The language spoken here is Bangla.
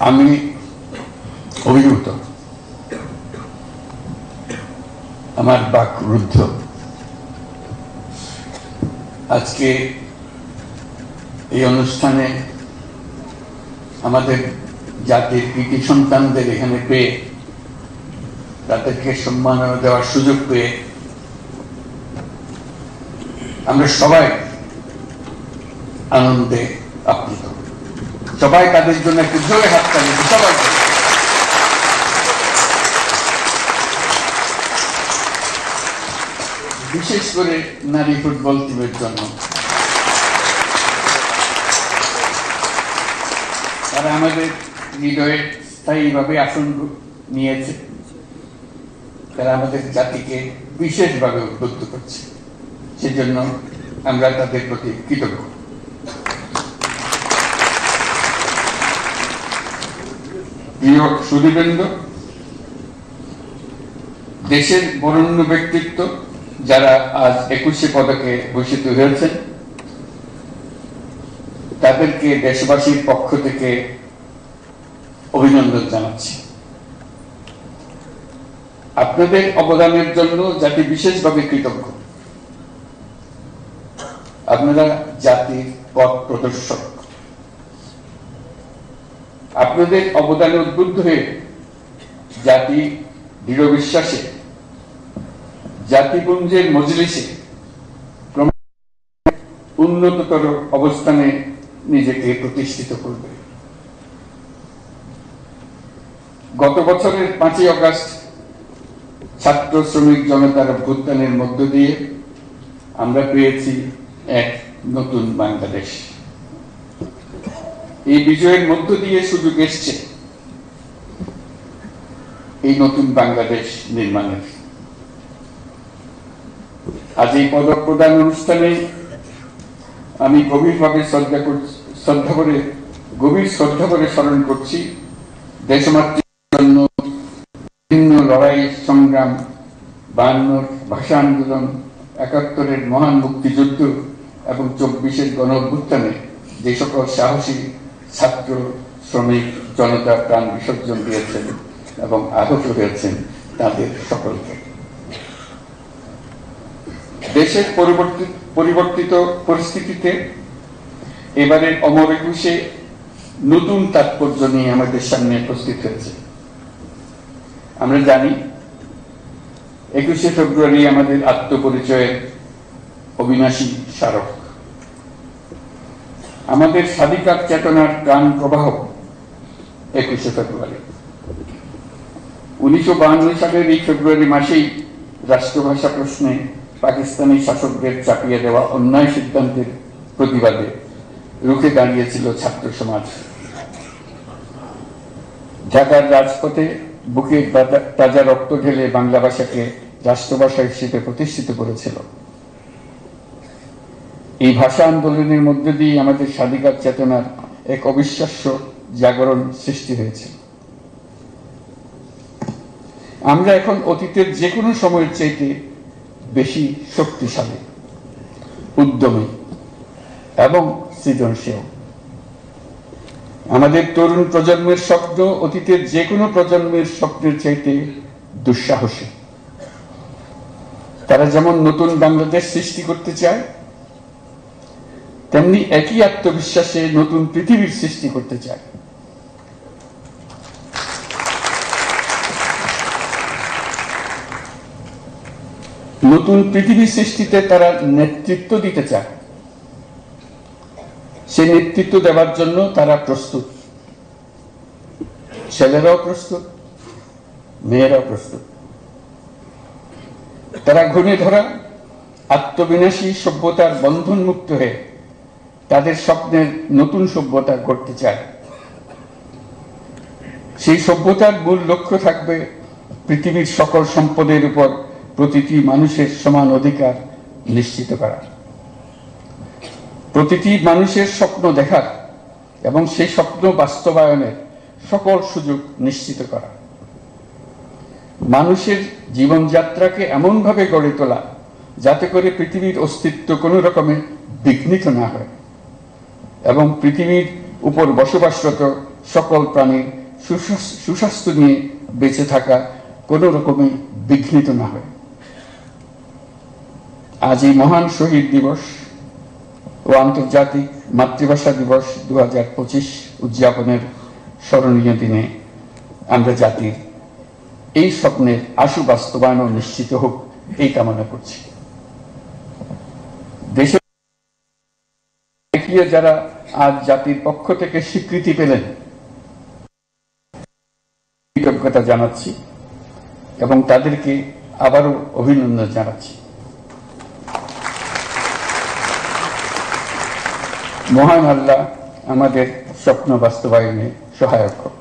আমি অভিভূত, আমার বাক রুদ্ধ। আজকে এই অনুষ্ঠানে আমাদের জাতির কৃতি সন্তানদের এখানে পেয়ে, তাদেরকে সম্মাননা দেওয়ার সুযোগ পেয়ে আমরা সবাই আনন্দে আপ্লুত। সবাই তাদের জন্য একটু জোরে হাত তালি, সবাই। বিশেষ করে নারী ফুটবল টিমের জন্য, তারা আমাদের হৃদয়ে স্থায়ীভাবে আসন নিয়েছে। তারা আমাদের জাতিকে বিশেষভাবে উদ্বুদ্ধ করছে, সেজন্য আমরা তাদের প্রতি কৃতজ্ঞ। প্রিয় সুধীবৃন্দ, দেশের বরেণ্য ব্যক্তিত্ব যারা আজ 21শে পদকে ভূষিত হয়েছেন, তাদেরকে দেশবাসীর পক্ষ থেকে অভিনন্দন জানাচ্ছি। আপনাদের অবদানের জন্য জাতি বিশেষভাবে কৃতজ্ঞ। আপনারা জাতির পথ প্রদর্শক। আপনাদের অবদানে উদ্বুদ্ধ হয়ে জাতি দৃঢ় বিশ্বাসে জাতিপুঞ্জের মজলিসে উন্নততর অবস্থানে নিজেকে প্রতিষ্ঠিত করবে। গত বছরের 5ই আগস্ট ছাত্র শ্রমিক জনতার অভ্যুত্থানের মধ্য দিয়ে আমরা পেয়েছি এক নতুন বাংলাদেশ। এই বিজয়ের মধ্য দিয়ে সুযোগ এসছে এই নতুন বাংলাদেশ নির্মাণের। আজ এই পদক প্রদান অনুষ্ঠানে আমি গভীর শ্রদ্ধা করে স্মরণ করছি দেশমাতৃর জন্য বিভিন্ন লড়াই সংগ্রাম, 52 ভাষা আন্দোলন, 71-এর মহান মুক্তিযুদ্ধ এবং 24-এর গণ অভ্যুত্থানে যে সকল সাহসী ছাত্র শ্রমিক জনতা প্রাণ বিসর্জন দিয়েছেন এবং আহত হয়েছেন তাদের সকলকে। দেশের পরিবর্তিত পরিস্থিতিতে এবারের অমর একুশে নতুন তাৎপর্য নিয়ে আমাদের সামনে উপস্থিত হয়েছে। আমরা জানি 21শে ফেব্রুয়ারি আমাদের আত্মপরিচয়ের অবিনাশী স্মারক। আমাদের স্বাধিকার চেতনার প্রাণ প্রবাহ 21শে ফেব্রুয়ারি। 1952 সালের এই ফেব্রুয়ারি মাসেই রাষ্ট্রভাষা প্রশ্নে পাকিস্তানি শাসকদের চাপিয়ে দেওয়া অন্যায় সিদ্ধান্তের প্রতিবাদে রুখে দাঁড়িয়েছিল ছাত্র সমাজ। ঢাকার রাজপথে বুকে তাজা রক্ত ঢেলে বাংলা ভাষাকে রাষ্ট্রভাষা হিসেবে প্রতিষ্ঠিত করেছিল। এই ভাষা আন্দোলনের মধ্য দিয়ে আমাদের স্বাধিকার চেতনার এক অবিশ্বাস্য জাগরণ সৃষ্টি হয়েছে। আমরা এখন অতীতের যে কোনো সময়ের চাইতে বেশি শক্তিশালী, উদ্যমী এবং সৃজনশীল। আমাদের তরুণ প্রজন্মের স্বপ্ন অতীতের যে কোনো প্রজন্মের স্বপ্নের চাইতে দুঃসাহসী। তারা যেমন নতুন বাংলাদেশ সৃষ্টি করতে চায়, তেমনি একই আত্মবিশ্বাসে নতুন পৃথিবীর সৃষ্টি করতে চায়। নতুন পৃথিবী সৃষ্টিতে তারা নেতৃত্ব দিতে চায়। সেই নেতৃত্ব দেওয়ার জন্য তারা প্রস্তুত। ছেলেরাও প্রস্তুত, মেয়েরাও প্রস্তুত। তারা ঘুণে ধরা আত্মবিনাশী সভ্যতার বন্ধন মুক্ত হয়ে তাদের স্বপ্নের নতুন সভ্যতা গড়তে চায়। সেই সভ্যতার মূল লক্ষ্য থাকবে পৃথিবীর সকল সম্পদের উপর প্রতিটি মানুষের সমান অধিকার নিশ্চিত করা, প্রতিটি মানুষের স্বপ্ন দেখার এবং সেই স্বপ্ন বাস্তবায়নের সকল সুযোগ নিশ্চিত করা, মানুষের জীবনযাত্রাকে এমনভাবে গড়ে তোলা যাতে করে পৃথিবীর অস্তিত্ব কোনো রকমে বিঘ্নিত না হয় এবং পৃথিবীর উপর বসবাসরত সকল প্রাণীর সুস্বাস্থ্য নিয়ে বেঁচে থাকা কোনো রকমে বিঘ্নিত না হয়। আজ এই মহান শহীদ দিবস ও আন্তর্জাতিক মাতৃভাষা দিবস 2025 উদযাপনের স্মরণীয় দিনে আমরা জাতির এই স্বপ্নের আশু বাস্তবায়ন নিশ্চিত হোক এই কামনা করছি। দেশের যারা আজ জাতির পক্ষ থেকে স্বীকৃতি পেলেন, কৃতজ্ঞতা জানাচ্ছি এবং তাদেরকে আবারও অভিনন্দন জানাচ্ছি। মহান আল্লাহ আমাদের স্বপ্ন বাস্তবায়নে সহায়ক হোক।